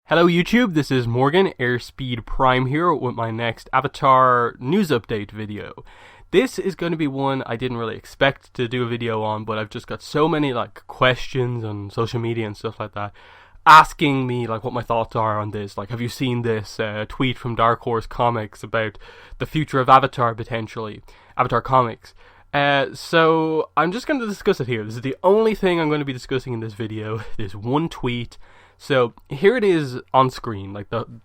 Hello YouTube, this is Morgan, Airspeed Prime here with my next Avatar news update video. This is going to be one I didn't really expect to do a video on, but I've just got so many questions on social media and stuff like that asking me what my thoughts are on this. Have you seen this tweet from Dark Horse Comics about the future of Avatar potentially, Avatar Comics. So I'm just going to discuss it here. This is the only thing I'm going to be discussing in this video, this one tweet. So here it is on screen.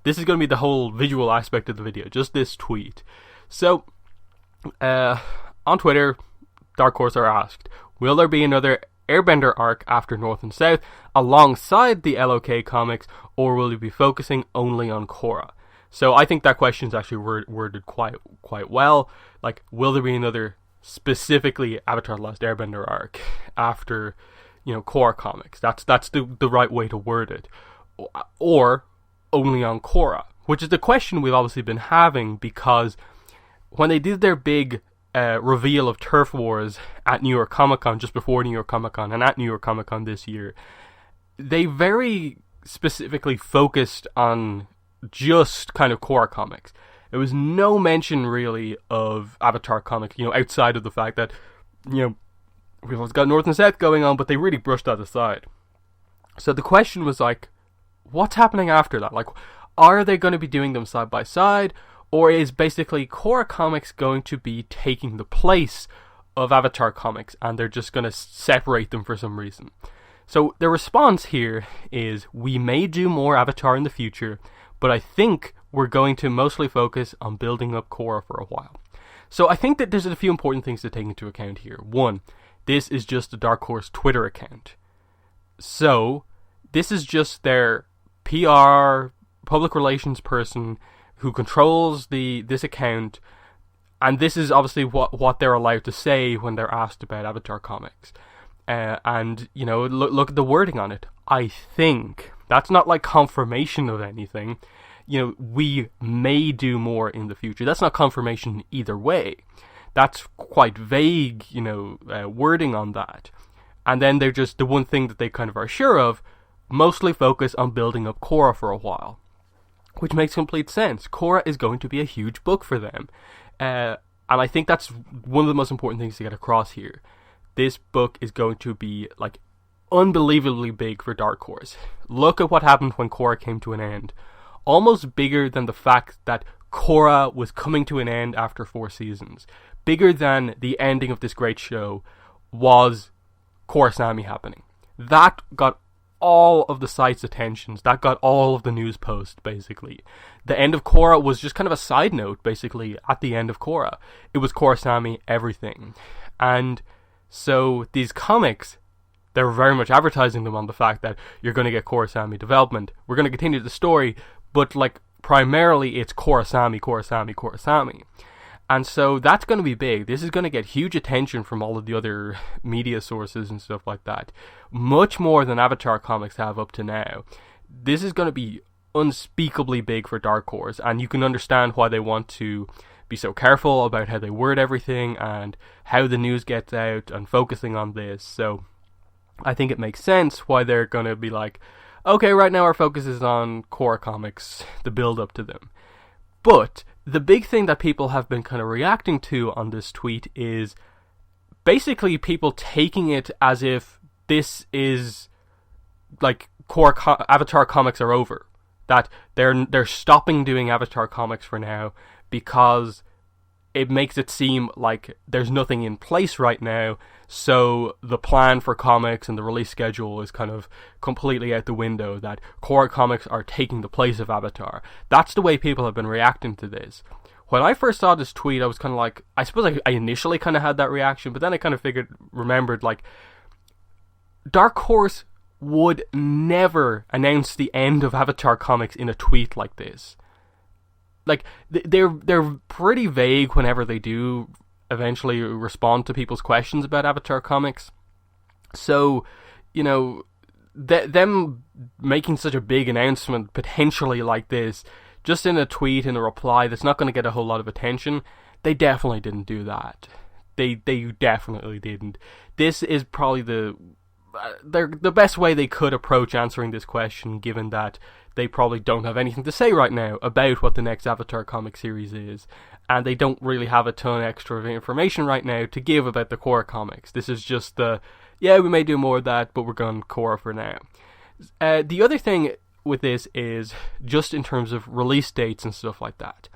This is going to be the whole visual aspect of the video, just this tweet. So on Twitter, Dark Horse are asked, will there be another Airbender arc after North and South alongside the LOK comics, or will you be focusing only on Korra? So I think that question is actually worded quite well. Will there be another specifically Avatar: The Last Airbender arc after Korra comics? That's the right way to word it. Or only on Korra, which is the question we've obviously been having, because when they did their big reveal of Turf Wars at New York Comic Con, just before New York Comic Con and at New York Comic Con this year, they very specifically focused on just kind of Korra comics. There was no mention really of Avatar comics, outside of the fact that, we've got North and South going on, but they really brushed that aside. So the question was what's happening after that? Are they going to be doing them side by side? Or is basically Korra comics going to be taking the place of Avatar comics, and they're just going to separate them for some reason? So the response here is, we may do more Avatar in the future, but I think we're going to mostly focus on building up Korra for a while. So I think that there's a few important things to take into account here. One, this is just a Dark Horse Twitter account. So this is just their PR, public relations person who controls this account, and this is obviously what they're allowed to say when they're asked about Avatar comics. And look at the wording on it. I think that's not confirmation of anything. We may do more in the future. That's not confirmation either way. That's quite vague, wording on that. And then they're just, the one thing that they kind of are sure of, mostly focus on building up Korra for a while. Which makes complete sense. Korra is going to be a huge book for them. And I think that's one of the most important things to get across here. This book is going to be, unbelievably big for Dark Horse. Look at what happened when Korra came to an end. Almost bigger than the fact that Korra was coming to an end after 4 seasons. Bigger than the ending of this great show was Korra-Sami happening. That got all of the site's attentions. That got all of the news posts, basically. The end of Korra was just kind of a side note, basically, at the end of Korra. It was Korra-Sami, everything. And so these comics, they're very much advertising them on the fact that you're going to get Korra-Sami development. We're going to continue the story, but primarily it's Korra-Sami, Korra-Sami, Korra-Sami. And so that's going to be big. This is going to get huge attention from all of the other media sources and stuff like that. Much more than Avatar comics have up to now. This is going to be unspeakably big for Dark Horse, and you can understand why they want to be so careful about how they word everything and how the news gets out and focusing on this. So I think it makes sense why they're going to be okay, right now our focus is on Korra comics, the build up to them. But the big thing that people have been kind of reacting to on this tweet is basically people taking it as if this is Avatar comics are over. That they're stopping doing Avatar comics for now because it makes it seem like there's nothing in place right now, so the plan for comics and the release schedule is kind of completely out the window, that Korra comics are taking the place of Avatar. That's the way people have been reacting to this. When I first saw this tweet, I was kind of I suppose I initially kind of had that reaction, but then I kind of remembered Dark Horse would never announce the end of Avatar comics in a tweet like this. They're pretty vague whenever they do eventually respond to people's questions about Avatar comics. So, them making such a big announcement potentially like this, just in a tweet, in a reply that's not going to get a whole lot of attention, they definitely didn't do that. They definitely didn't. This is probably they're the best way they could approach answering this question, given that they probably don't have anything to say right now about what the next Avatar comic series is, and they don't really have a ton extra of information right now to give about the Korra comics. This is just we may do more of that, but we're going Korra for now. The other thing with this is just in terms of release dates and stuff like that.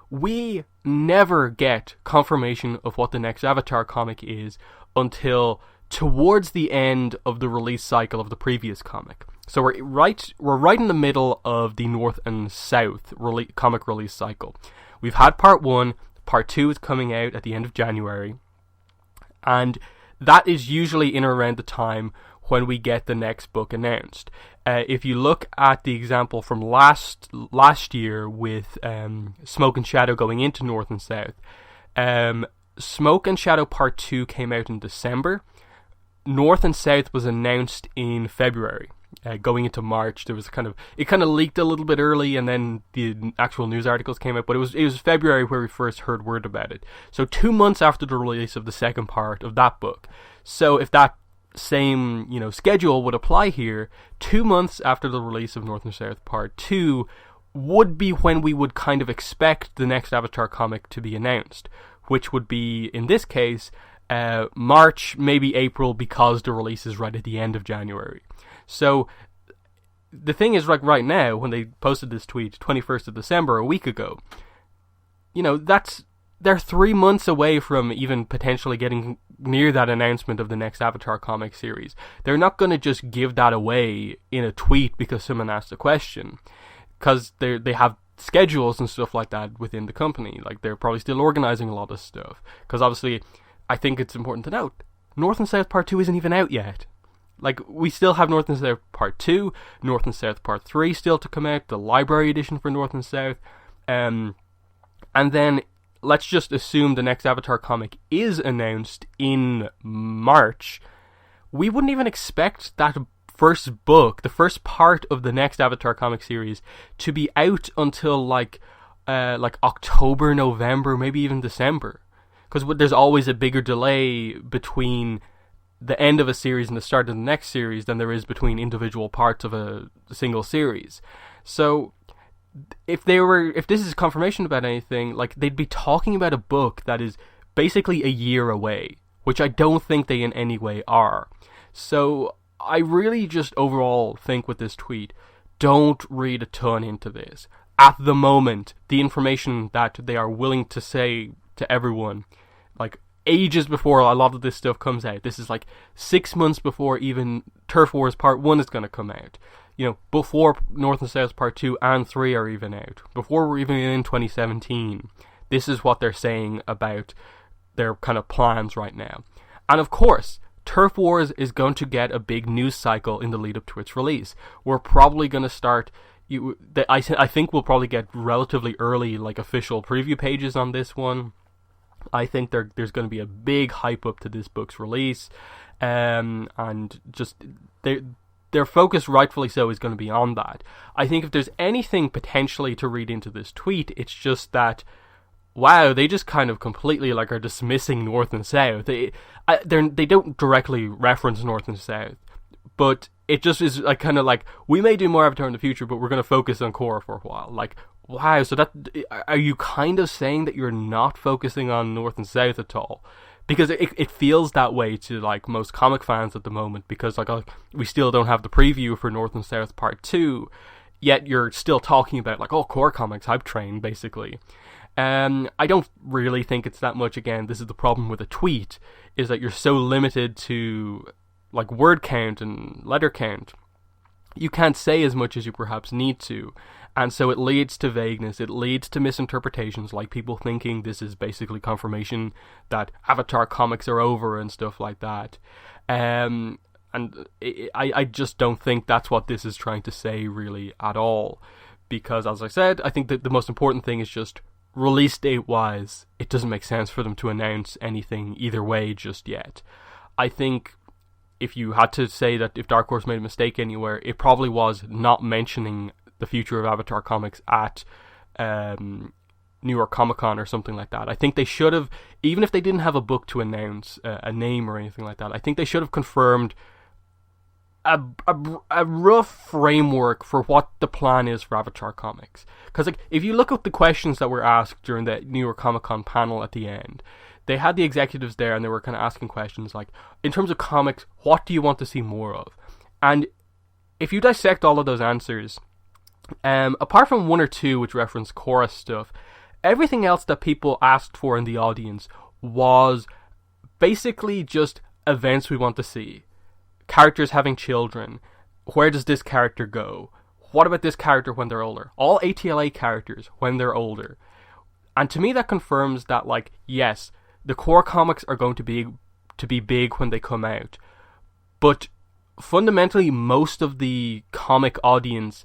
We never get confirmation of what the next Avatar comic is until towards the end of the release cycle of the previous comic. So we're right in the middle of the North and South comic release cycle. We've had part 1, part 2 is coming out at the end of January, and that is usually in or around the time when we get the next book announced. If you look at the example from last year with Smoke and Shadow going into North and South, Smoke and Shadow Part 2 came out in December. North and South was announced in February. Going into March, there was it kind of leaked a little bit early, and then the actual news articles came out. But it was February where we first heard word about it. So 2 months after the release of the second part of that book. So if that same schedule would apply here, 2 months after the release of North and South Part 2 would be when we would kind of expect the next Avatar comic to be announced, which would be, in this case, March, maybe April, because the release is right at the end of January. So the thing is, like right now, when they posted this tweet, 21st of December, a week ago, they're 3 months away from even potentially getting near that announcement of the next Avatar comic series. They're not going to just give that away in a tweet because someone asked a question, because they have schedules and stuff like that within the company. Like, they're probably still organizing a lot of stuff, because obviously I think it's important to note North and South Part 2 isn't even out yet. Like, we still have North and South Part 2, North and South Part 3 still to come out, the library edition for North and South, and then let's just assume the next Avatar comic is announced in March. We wouldn't even expect that first book, the first part of the next Avatar comic series, to be out until like October, November, maybe even December. Because there's always a bigger delay between the end of a series and the start of the next series than there is between individual parts of a single series. So if this is confirmation about anything, like, they'd be talking about a book that is basically a year away, which I don't think they in any way are. So I really just overall think with this tweet, don't read a ton into this. At the moment, the information that they are willing to say to everyone, like ages before a lot of this stuff comes out, this is like 6 months before even Turf Wars Part 1 is going to come out. Before North and South Part 2 and 3 are even out, before we're even in 2017, this is what they're saying about their kind of plans right now. And of course, Turf Wars is going to get a big news cycle in the lead up to its release. We're probably going to start, I think we'll probably get relatively early, like, official preview pages on this one. I think there's going to be a big hype up to this book's release, and just their focus, rightfully so, is going to be on that. I think if there's anything potentially to read into this tweet, it's just that, wow, they just kind of completely are dismissing North and South. They don't directly reference North and South, but it just is we may do more Avatar in the future, but we're going to focus on Korra for a while. Like, wow, so are you kind of saying that you're not focusing on North and South at all? Because it feels that way to most comic fans at the moment, because we still don't have the preview for North and South Part 2, yet you're still talking about Korra comics hype train, basically. I don't really think it's that much. Again, this is the problem with a tweet, is that you're so limited to word count and letter count. You can't say as much as you perhaps need to, and so it leads to vagueness, it leads to misinterpretations, like people thinking this is basically confirmation that Avatar comics are over and stuff like that. I just don't think that's what this is trying to say really at all, because, as I said, I think that the most important thing is just release date wise, it doesn't make sense for them to announce anything either way just yet. I think if you had to say that if Dark Horse made a mistake anywhere, it probably was not mentioning the future of Avatar comics at New York Comic Con or something like that. I think they should have, even if they didn't have a book to announce, a name or anything like that, I think they should have confirmed a rough framework for what the plan is for Avatar Comics. Because like, if you look at the questions that were asked during the New York Comic Con panel at the end, they had the executives there and they were kind of asking questions like, in terms of comics, what do you want to see more of? And if you dissect all of those answers, apart from one or two which reference Korra stuff, everything else that people asked for in the audience was basically just events we want to see. Characters having children. Where does this character go? What about this character when they're older? All ATLA characters when they're older. And to me that confirms that, like, yes, the core comics are going to be big when they come out. But fundamentally, most of the comic audience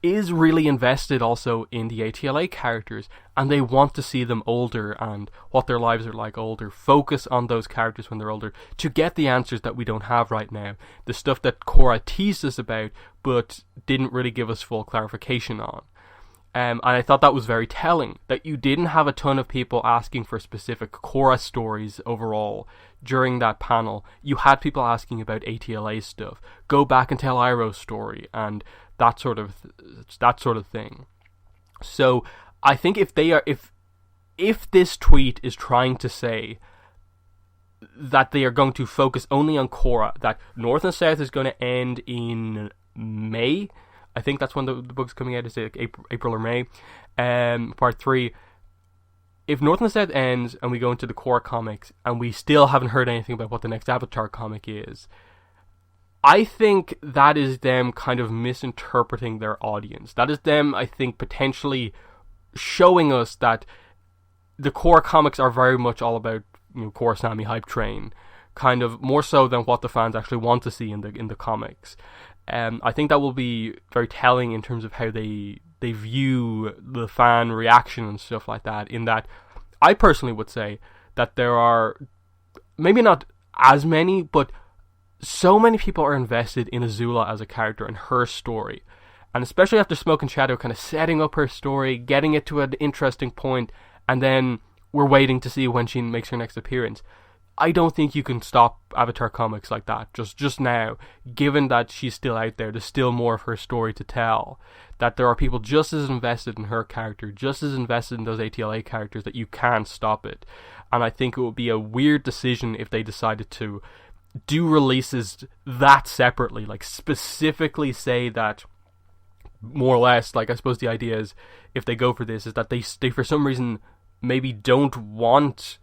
is really invested also in the ATLA characters, and they want to see them older and what their lives are like older. Focus on those characters when they're older to get the answers that we don't have right now. The stuff that Korra teased us about but didn't really give us full clarification on. And I thought that was very telling, that you didn't have a ton of people asking for specific Korra stories overall during that panel. You had people asking about ATLA stuff. Go back and tell Iroh's story and that sort of thing. So I think if this tweet is trying to say that they are going to focus only on Korra, that North and South is going to end in May, I think that's when the book's coming out, is like April or May, part 3. If North and South ends and we go into the Korra comics and we still haven't heard anything about what the next Avatar comic is, I think that is them kind of misinterpreting their audience. That is them, I think, potentially showing us that the Korra comics are very much all about, Korra Sami hype train, kind of more so than what the fans actually want to see in the comics. I think that will be very telling in terms of how they view the fan reaction and stuff like that, in that I personally would say that there are maybe not as many, but so many people are invested in Azula as a character and her story. And especially after Smoke and Shadow kind of setting up her story, getting it to an interesting point, and then we're waiting to see when she makes her next appearance. I don't think you can stop Avatar comics like that just now, given that she's still out there. There's still more of her story to tell. That there are people just as invested in her character, just as invested in those ATLA characters, that you can't stop it. And I think it would be a weird decision if they decided to do releases that separately, like specifically say that, more or less, like I suppose the idea is, if they go for this, is that they for some reason maybe don't want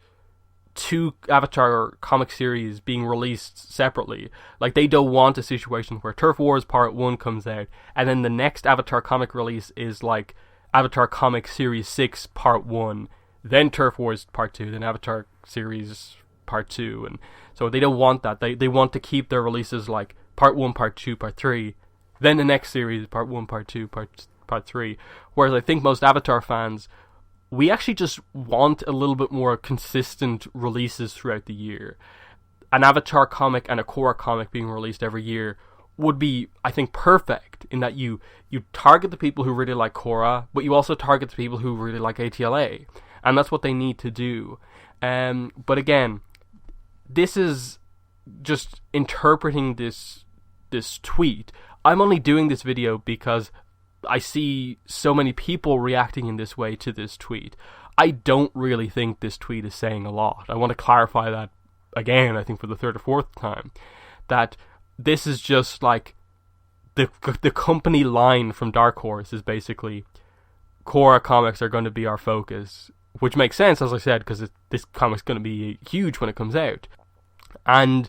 2 Avatar comic series being released separately. Like, they don't want a situation where Turf Wars Part 1 comes out, and then the next Avatar comic release is like Avatar Comic Series 6 Part 1, then Turf Wars Part 2, then Avatar Series Part 2, and so they don't want that. They want to keep their releases like Part 1, Part 2, Part 3, then the next series, Part 1, Part 2, Part 3, whereas I think most Avatar fans, we actually just want a little bit more consistent releases throughout the year. An Avatar comic and a Korra comic being released every year would be, I think, perfect, in that you target the people who really like Korra, but you also target the people who really like ATLA, and that's what they need to do. But again, this is just interpreting this tweet. I'm only doing this video because I see so many people reacting in this way to this tweet. I don't really think this tweet is saying a lot. I want to clarify that again, I think for the 3rd or 4th time, that this is just like the company line from Dark Horse is basically, Korra comics are going to be our focus, which makes sense, as I said, because this comic's going to be huge when it comes out. And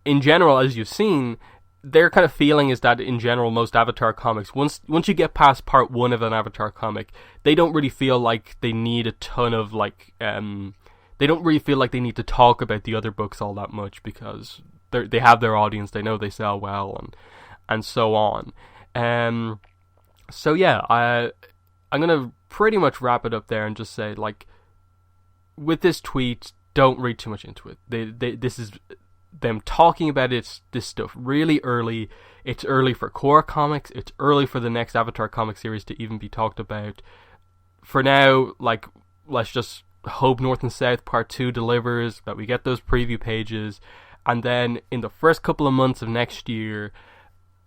in general, as you've seen, their kind of feeling is that in general most Avatar comics, once you get past Part 1 of an Avatar comic, they don't really feel like they need a ton of they don't really feel like they need to talk about the other books all that much, because they have their audience, they know they sell well, and so on. So yeah, I'm gonna pretty much wrap it up there and just say, like, with this tweet, don't read too much into it. This is them talking about this stuff really early. It's early for Korra comics. It's early for the next Avatar comic series to even be talked about. For now, like, let's just hope North and South Part 2 delivers, that we get those preview pages, and then in the first couple of months of next year,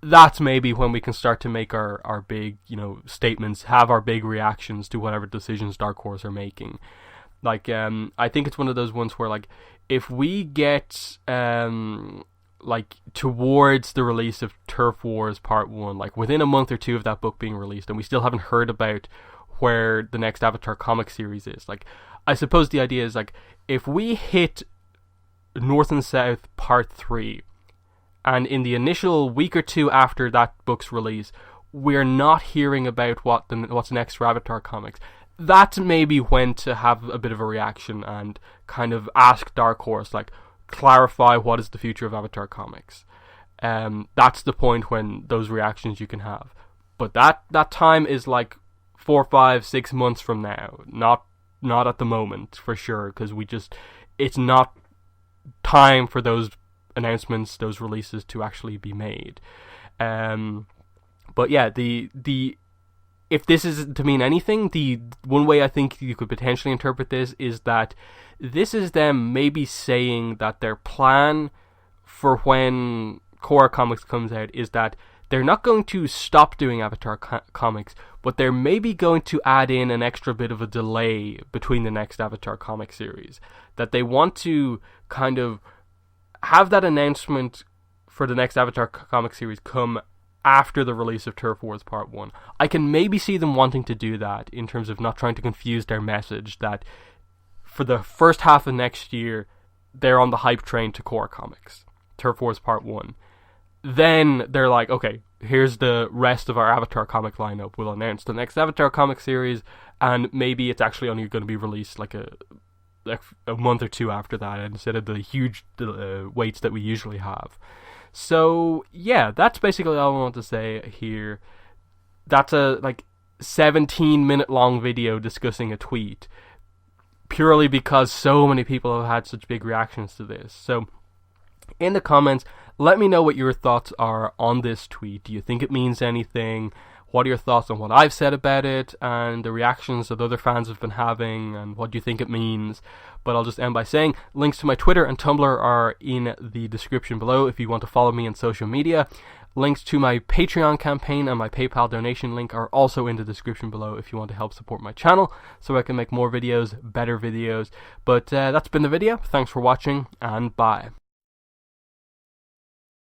that's maybe when we can start to make our big, statements, have our big reactions to whatever decisions Dark Horse are making. Like, I think it's one of those ones where, like, if we get, towards the release of Turf Wars Part 1, like, within a month or two of that book being released, and we still haven't heard about where the next Avatar comic series is, like, I suppose the idea is, like, if we hit North and South Part 3, and in the initial week or two after that book's release, we're not hearing about what's next for Avatar comics, that's maybe when to have a bit of a reaction and kind of ask Dark Horse, like, clarify what is the future of Avatar comics. That's the point when those reactions you can have. But that time is like 4, 5, 6 months from now. Not at the moment, for sure, because it's not time for those announcements, those releases to actually be made. But yeah, if this is to mean anything, the one way I think you could potentially interpret this is that this is them maybe saying that their plan for when Korra Comics comes out is that they're not going to stop doing Avatar comics, but they're maybe going to add in an extra bit of a delay between the next Avatar comic series. That they want to kind of have that announcement for the next Avatar comic series come after the release of Turf Wars Part 1. I can maybe see them wanting to do that in terms of not trying to confuse their message, that for the first half of next year, they're on the hype train to Korra Comics, Turf Wars Part 1. Then they're like, okay, here's the rest of our Avatar comic lineup. We'll announce the next Avatar comic series, and maybe it's actually only going to be released like a month or two after that, instead of the huge waits that we usually have. So yeah, that's basically all I want to say here. That's a 17-minute long video discussing a tweet, purely because so many people have had such big reactions to this. So in the comments, let me know what your thoughts are on this tweet. Do you think it means anything? What are your thoughts on what I've said about it, and the reactions that other fans have been having, and what do you think it means? But I'll just end by saying, links to my Twitter and Tumblr are in the description below if you want to follow me on social media. Links to my Patreon campaign and my PayPal donation link are also in the description below if you want to help support my channel, so I can make more videos, better videos. But that's been the video. Thanks for watching, and bye.